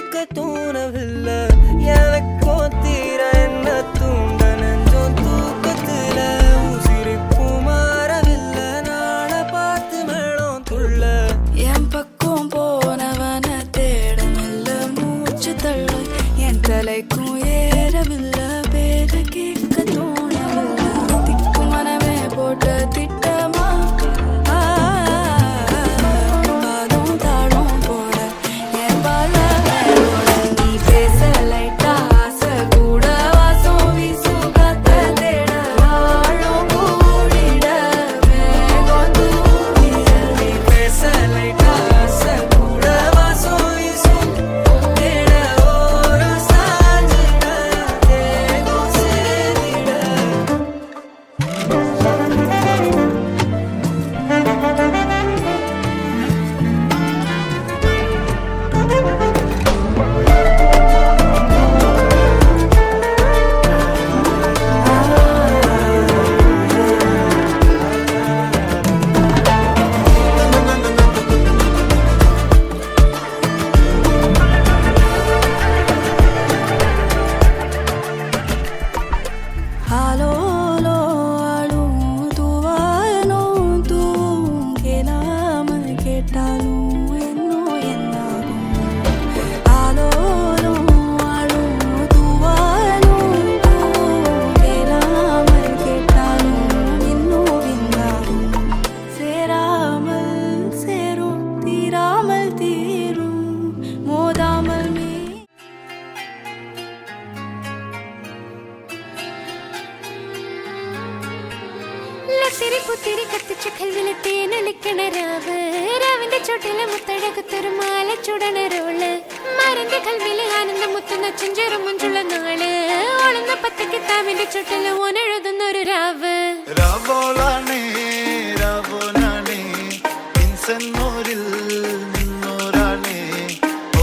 கேட்க தோணவில்லை எனக்கோ தீர என்ன தூண்ட நெஞ்சம் தூக்கத்துல உசிரிப்பு மாறவில்லை நாள பார்த்து மேளம் துள்ள என் பக்கம் போனவன தேடமில்ல மூச்சு தள்ள என் தலைக்கும் ஏறவில்லை பேர கேட்க தோணவில்லை திக்கு மனமே போட்ட திட்டமா பாலும் தாளும் போட என் பால நீ பேச லைட்டா ஆசை கூட வாசம் வீசும் காத்த தேட ஆழம் கூடிட மேகம் தூண்டிட நீ பேச லைட்டா ஆசை கூட வாசம் வீசும் தேட ஓரம் சாஞ்சிட தேகம் சேரிட ஆலோலோ ஆளும் தூவாயனும் தூவும் கேளாமல் கேட்டாலும் என்னோ என்னாகும் ஆலோலோ ஆளும் தூவாயனும் தூவும் கேளாமல் கேட்டாலும் என்னோ என்னாகும் சேராமல் சேரும் தீராமல் தீரும் மோதாமல் மீ ലത്തിരി പുത്തിരി കത്തിച്ച കൽവിലെ തേനൊലിക്കണ രാവ് രാവിന്റെ ചോട്ടിലെ മുത്തഴകുത്തൊരു മാല ചുടണ റോള് മാറിന്റെ കൽവിലെ ആനന്ദം മുത്തുന്ന ചെഞ്ചെറു മുഞ്ചുള്ള നാള് ഓളുന്ന പത്തക്ക് താവിന്റെ ചോട്ടില് ഓനെഴുതുന്നൊരു രാവ് രാവോളാണേ രാവോനാണേ ഇൻസന്നൂരിൽ നിന്നോരാണേ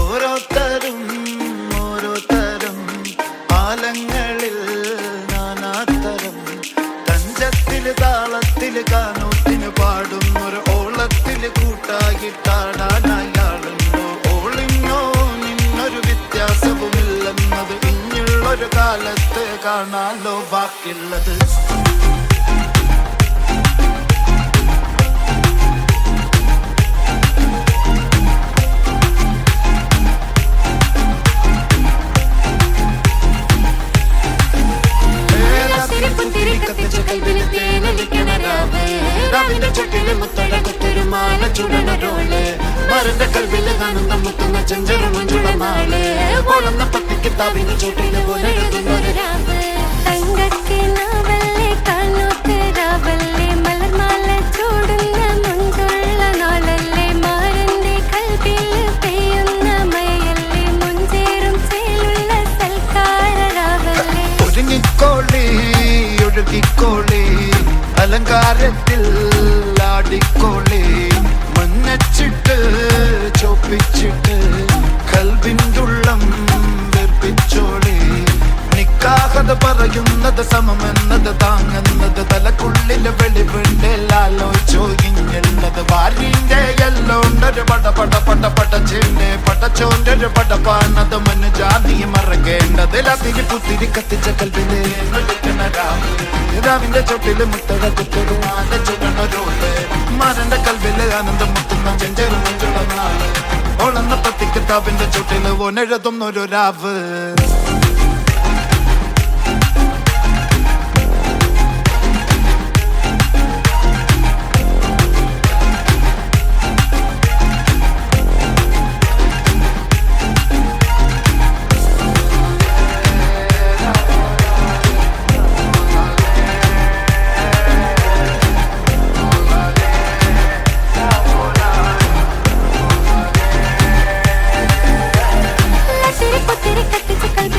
ഓരോരുത്തരും ഓരോരുത്തരും ആലങ്ങളിൽ നാനാത്തരം തഞ്ചത്തില് താളത്തില് കാനൂത്തിന് പാടുന്നൊരു ഓളത്തില് കൂട്ടായിട്ടാടാനയാളുണ്ടോ ഓളിഞ്ഞോ നിന്നൊരു വ്യത്യാസവുമില്ലെന്നത് ഇനിയുള്ളൊരു കാലത്ത് കാണാലോ ബാക്കിയുള്ളത് ലത്തിരി പുത്തിരി കത്തിച്ച കൽവിലെ തേനൊലിക്കണ രാവ് രാവിന്റെ ചോട്ടിലെ മുത്തഴകുത്തൊരു മാല ചുടണ റോള് മാറിന്റെ കൽവിലെ ആനന്ദം മുത്തുന്ന ചെഞ്ചെറു മുഞ്ചുള്ള നാള് ഓളുന്ന പത്തക്ക് താവിന്റെ ചോട്ടില് ഓനെഴുതുന്നൊരു രാവ് തങ്കക്കിനാവല്ലേ കാനൂത്ത് രാവല്ലേ മലർമാല ചൂടുന്ന മുഞ്ചുള്ള നാളല്ലേ മാറിന്റെ കൽവില് പെയ്യുന്ന മഴയല്ലേ മുഞ്ചേറും ചേലുള്ള സൽക്കാര രാവല്ലേ ഒരുങ്ങിക്കോളി ഒഴുകിക്കോളി അലങ്കാരത്തിൽ ആടിക്കോളി മഞ്ഞച്ചിട്ട് ചോപ്പിച്ചിട്ട് കൽവിൻ്റെ ഉള്ളം വെറുപ്പിച്ചോളി നിക്കാഹത പറയുന്നത് സമമെന്നത് താങ്ങുന്നത് തലക്കുള്ളിലെ വെളിവുണ്ട് ആലോചിഞ്ഞുള്ളത് വാരിന്റെ എല്ലോണ്ടൊരു പടച്ചേന്റെ പടച്ചോന്റെ ഒരു പടപ്പാണത് മനുജാതി മറക്കേണ്ടത് ലത്തിരി പുത്തിരി കത്തിച്ച കൽവിലെ രാവിന്റെ ചോട്ടില് മുത്തഴകുത്തൊരു മാല ചുടണൊരോള് മാരന്റെ കൽവിലെ ആനന്ദം മുത്തുന്ന ചെഞ്ചെറു മുഞ്ചുള്ള നാള് ഓളന്ന പത്തിക്ക് താവിന്റെ ചോട്ടില് ഓനെഴുതുന്നൊരു രാവ് ലത്തിരി പുത്തിരി കത്തിച്ച കൽവിലെ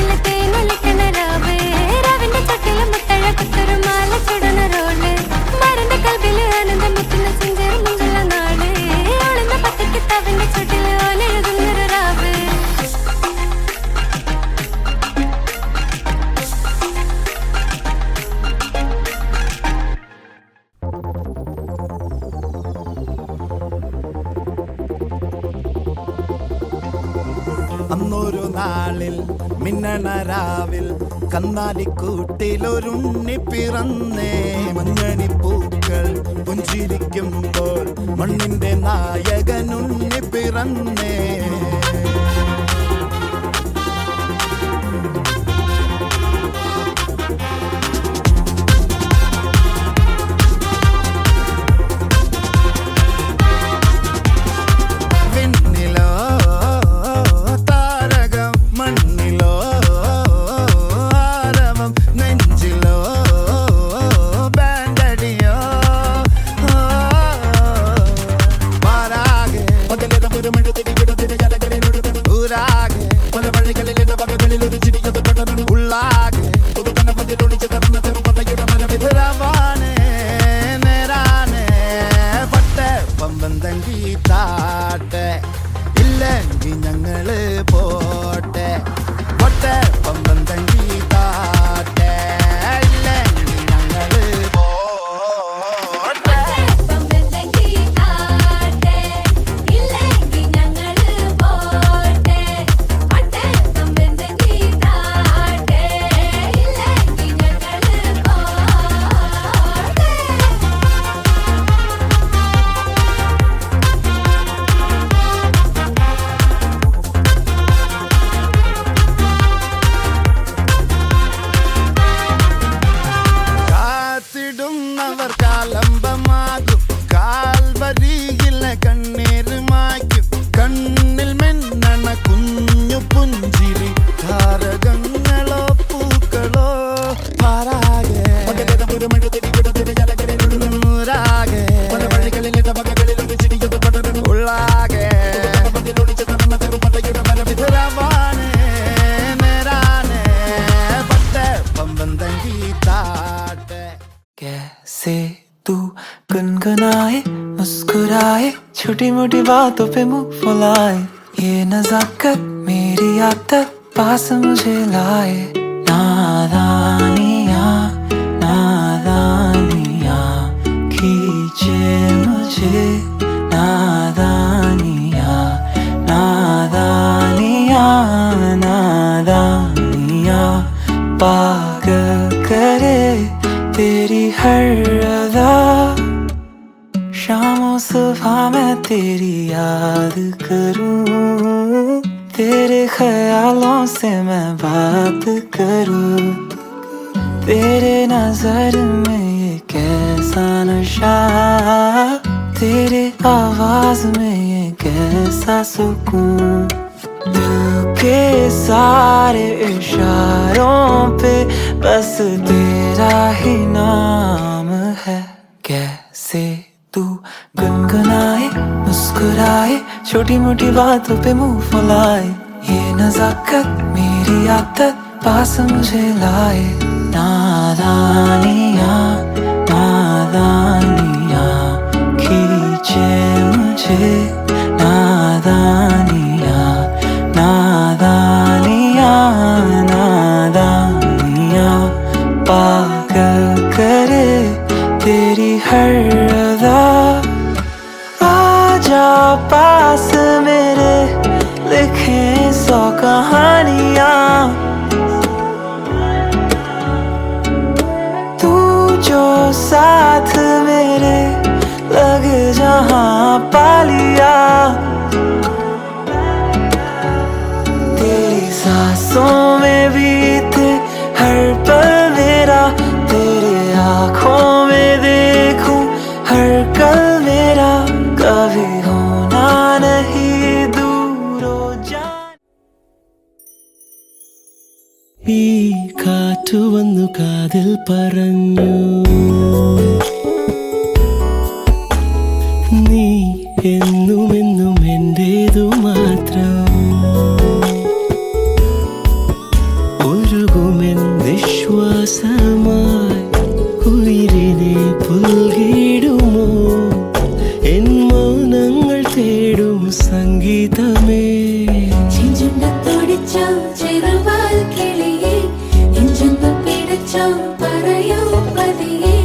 തിരുനാളിൽ മിന്നണരാവിൽ കന്നാലിക്കൂട്ടിലൊരുണ്ണി പിറന്നേ മഞ്ഞണിപ്പൂക്കൾ പുഞ്ചിരിക്കുമ്പോൾ മണ്ണിന്റെ നായകനുണ്ണി പിറന്നേ ഇല്ലെങ്കിൽ ഞങ്ങള് പോട്ടെ പൊട്ടെ പമ്പം തങ്കി താട്ടെ ഇല്ലെങ്കിൽ ഞങ്ങള് പോട്ടെ കാത്തിടുന്നവർ കാലംബമാകും കാൽവരിയിലെ കണ്ണീര് മായ്ക്കും കണ്ണിൽ മെന്നണ കുഞ്ഞു പുഞ്ചിരി താരകങ്ങളോ പൂക്കളോ പാരാകെ ഉള്ളാകെ कैसे तू गुनगुनाए मुस्कुराए छोटी मोटी बातों पे मुंह फुलाए ये नजाकत मेरी आदत पास मुझे लाए नादानियाँ नादानियाँ खींचे मुझे नादानियाँ नादानियाँ नादानियाँ पागल करे तेरी हर अदा शामों सुबह मैं तेरी याद करूं तेरे ख्यालों से मैं बात करूं तेरे नजर में ये कैसा नशा तेरे आवाज में ये कैसा सुकून दिल के सारे इशारों पे बस तेरा ही नाम है कैसे तू गुनगुनाए मुस्कुराए छोटी मोटी बातों पे मुंह फुलाए ये नजाकत मेरी आदत पास मुझे लाए नादानियाँ नादानियाँ खींचे मुझे नादानियाँ नादानियाँ नादानियाँ पागल करे तेरी हर अदा आजा पास मेरे लिखे 100 कहानियाँ तू जो साथ मेरे लगे जहाँ पा लिया तेरी सांसों में बीते हर पल मेरा तेरे आँखों में देखूं हर कल मेरा कभी होना नहीं दूर हो जान ഈ കാറ്റു വന്നു കാതിൽ പറഞ്ഞു നീ എന്നുമെന്നും എന്റേതു മാത്രം ഒഴുകുമെൻ വിശ്വാസമായി ഉയിരിനെ പുൽകിടുമോ എൻ മൗനങ്ങൾ തേടും സംഗീതമേ ചെഞ്ചുണ്ടത്തോടിച്ചോ ചെറുവാൽ കിളിയേ നെഞ്ചൊന്നു പിടച്ചോ പറയൂ പതിയേ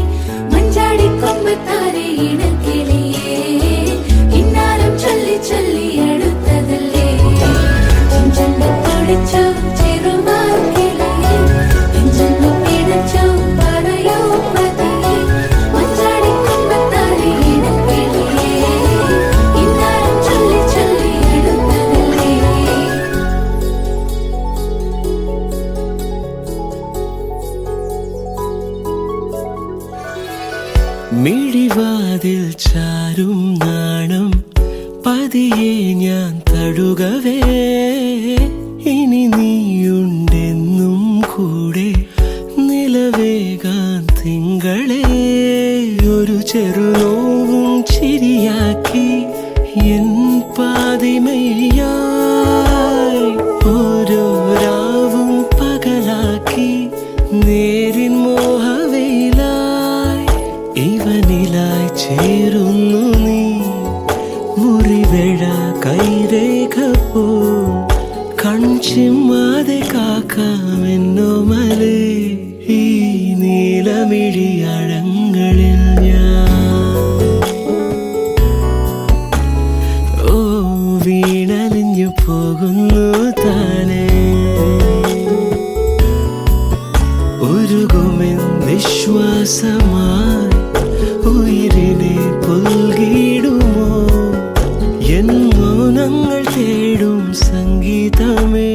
കിളിവാതിൽ ചാരും നാണം പതിയെ ഞാൻ തഴുകവേ ഇനി നീയുണ്ടെന്നും കൂടെ നിലവേകാൻ തിങ്കളെ ഒരു ചെറുനോവും ചിരിയാക്കി എൻ പാതിമയായി ഓരോ രാവും പകലാക്കി നേരിൻ മോഹവയിലായി ഇവനിലായി ചേരുന്നു നീ മുറിവേഴ കൈരേഖ പോ കൺചിമ്മാതെ കാക്കാമെന്നോമലേ ഈ നീലമിഴിയഴങ്ങളിൽ ഞാൻ ഓ വീണലിഞ്ഞു പോകുന്നു താനേ ഉരുകുമെൻ വിശ്വാസമായി ഉയിരിനെ പുൽകിടുമോ എൻ മൗനങ്ങൾ തേടും സംഗീതമേ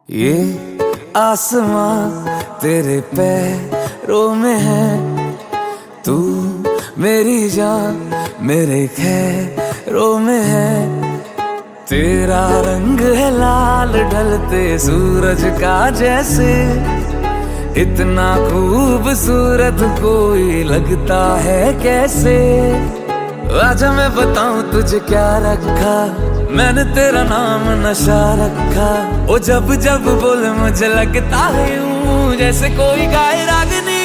ये आसमां तेरे पैरों में है तू मेरी जान मेरे खैरों में है तेरा रंग है लाल ढलते सूरज का जैसे इतना खूबसूरत कोई लगता है कैसे आजा मैं बताऊं तुझे क्या रखा मैंने तेरा नाम नशा रखा ओ जब जब बोले मुझे लगता है यूं जैसे कोई गाए रागनी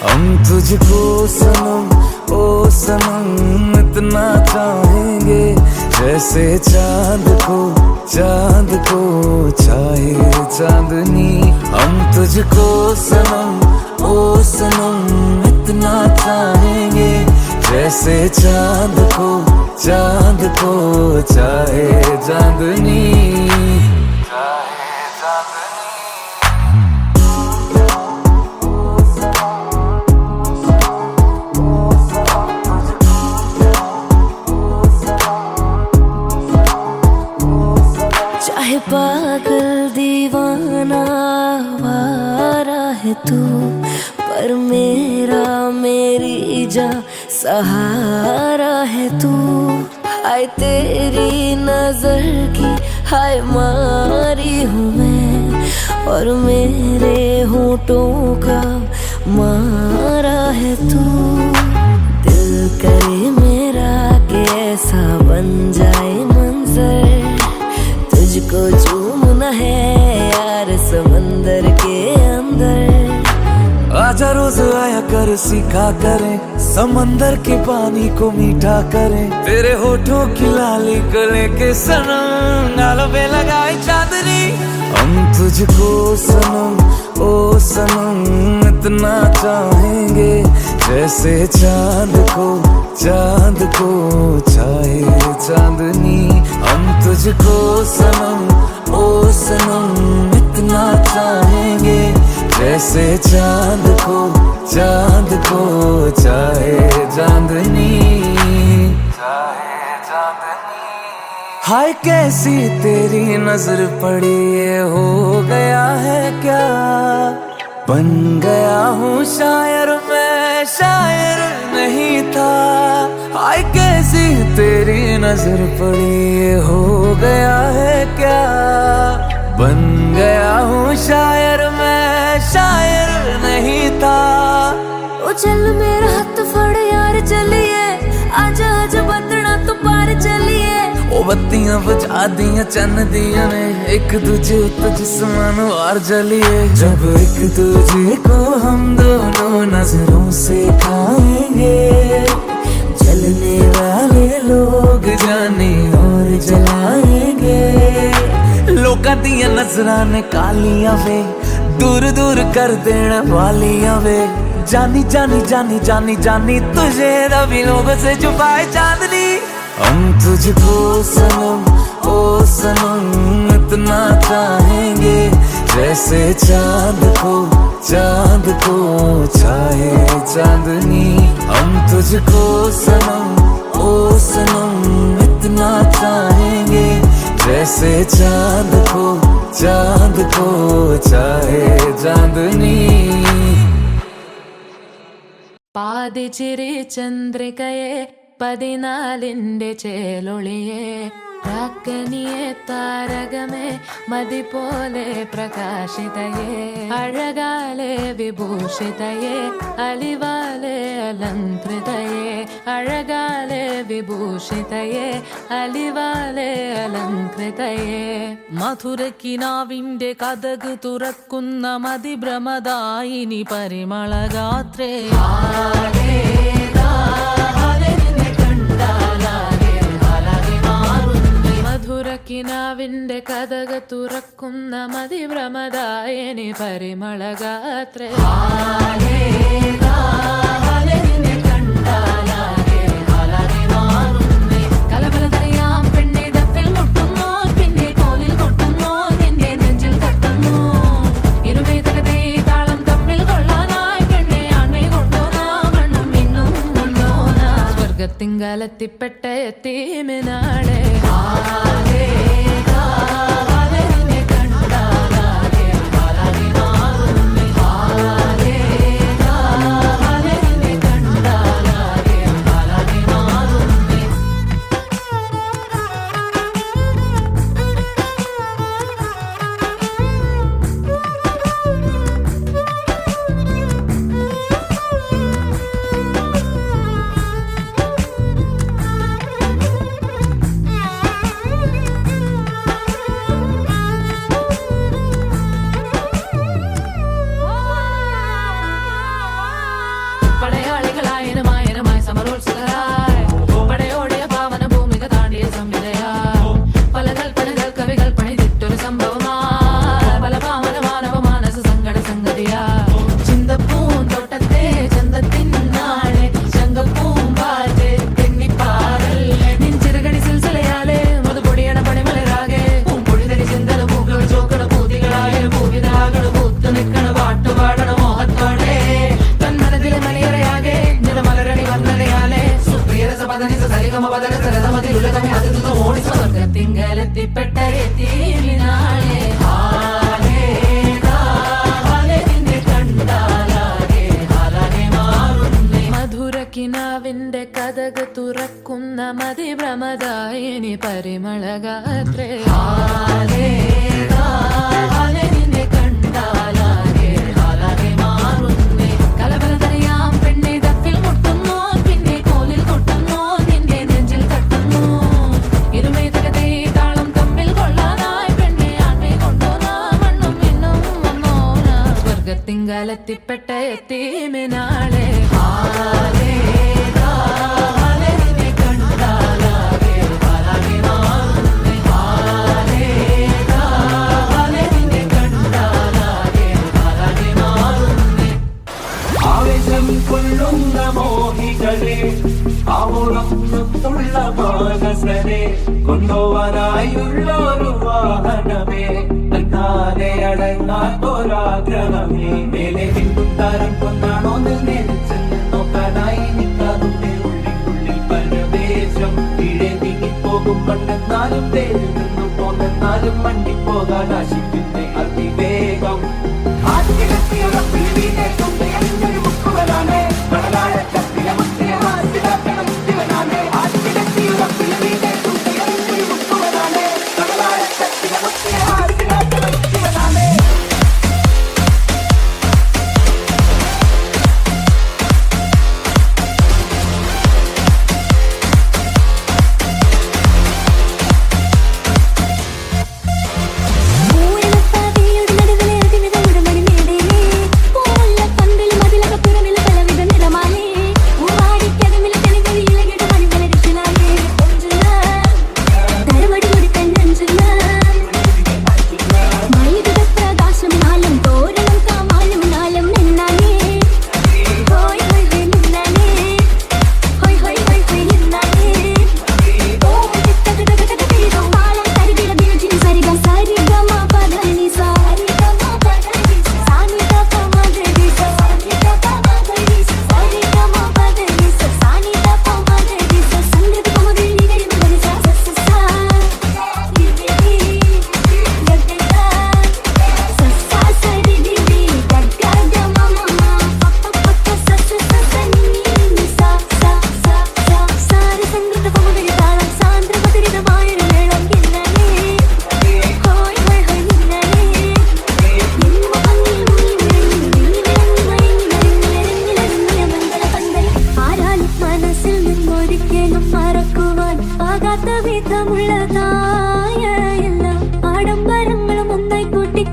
हम तुझको सनम ओ सनम इतना चाहेंगे जैसे चांद को चाहे चांदनी हम तुझको सनम ओ सनम इतना चाहेंगे जैसे चांद को चाहे चांदनी चाहे पागल दीवाना वारा है तू पर मेरी जा सहारा है तू आए तेरी नजर की हाय मारी हूँ मैं और मेरे होठों का मारा है तू दिल करे मेरा कि ऐसा बन जाए मंजर तुझको चूमना है यार समंदर के अंदर आजा रोज आया कर सीखा करें समंदर के पानी को मीठा करें तेरे होठों की लाली को लेके सनम गालों पे लगाए चांदनी हम तुझको सनम ओ सनम इतना चाहेंगे जैसे चांद को चाहे चांदनी हम तुझको सनम ओ सनम इतना चाहेंगे जैसे चांद को चाहे चांदनी हाय कैसी तेरी नजर पड़ी ये हो गया है क्या बन गया हूँ शायर मैं शायर नहीं था हाय कैसी तेरी नजर पड़ी ये हो गया है क्या बन गया हूँ शायर मैं शायर नहीं था ओ चल मेरा हाथ फड़ यार चलिए आजा आजा बंदना तो पार चलिए ओ बत्तियां बुझा दियां चन्न दिया ने एक दूजे तो जिस्मानो और जलिए जब एक दूजे को हम दोनों नजरों से खाएंगे जलने वाले लोग जाने और जलाएंगे लोकां दियां नजरां ने कालियां वे दूर दूर कर देने वालियां वे जानी जानी जानी जानी जानी तुझे रवि लोगों से छुपाए चांदनी हम तुझको सनम ओ सनम इतना चाहेंगे जैसे चांद को चाहे चांदनी हम तुझको सनम ओ सनम इतना चाहेंगे जैसे चांद को चाहे चांदनी പാതിച്ചിരി ചന്ദ്രികയെ 14ന്റെ ചേലൊളിയെ രാക്കനിയെ താരകമേ മതി പോലെ പ്രകാശിതയെ അഴകാലെ വിഭൂഷിതയെ അലിവാലെ അലങ്കൃതയെ അഴകാലെ വിഭൂഷിതയെ അലിവാലെ അലങ്കൃതയെ മധുരക്കിനാവിന്റെ കഥക് തുറക്കുന്ന മതിഭ്രമദായിനി പരിമളഗാത്രേ മധുരക്കിനാവിന്റെ കഥക തുറക്കുന്ന മതിഭ്രമദായിനി പരിമളഗാത്രേ കലബലതറിയാം പെണ്ണെ ദഫിൽ മുട്ടുന്നു പിന്നെ കോലിൽ കൊട്ടുന്നു നിന്റെ നെഞ്ചിൽ തട്ടുന്നു ഇരുമേതകത്തെ താളം തമ്മിൽ കൊള്ളാനായി പെണ്ണെ ആൺമേ കൊണ്ടോനാ മണ്ണും മിന്നും കൊണ്ടോനാ സ്വർഗത്തിങ്കലെത്തിപ്പെട്ട എത്തീമിനാളെ സ്വർഗത്തിങ്കലെത്തിപ്പെട്ട എത്തീമിനാളെ മധുരക്കിനാവിന്റെ കഥക് തുറക്കുന്ന മതിഭ്രമദായിനി പരിമളഗാത്രേ കലബലതറിയാം പെണ്ണെ ദഫിൽ മുട്ടുന്നു പിന്നെ കോലിൽ കൊട്ടുന്നു നിന്റെ നെഞ്ചിൽ തട്ടുന്നു ഇരുമേതകത്തെ താളം തമ്മിൽ കൊള്ളാനായി പെണ്ണെ ആൺമേ കൊണ്ടോനാ മണ്ണും മിന്നും വന്നോനാ സ്വർഗത്തിങ്കലെത്തിപ്പെട്ട എത്തീമിനാളെ ആവേശം കൊള്ളുന്ന മോഹികളെ ആവോളമുള്ള മാനസരെ കൊണ്ടുപോവാനായുള്ളൊരു വാഹനമേ തന്നാലെ അടങ്ങാത്തൊരാഗ്രഹമേ മേലെ പിന്തുട്ടാരം കൊണ്ടാണോ നിന്നെച്ചെന്ന് നോക്കാനായി നിൽക്കാതുണ്ട് ഉള്ളിൽ പരവേശം കീഴെ നീങ്ങിപ്പോകും പണ്ടെന്നാലും തേരിൽ നിന്നും പോന്നെന്നാലും മണ്ടിപ്പോകാൻ ആശിക്കുന്നേ അതിവേഗം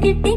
കിട്ടി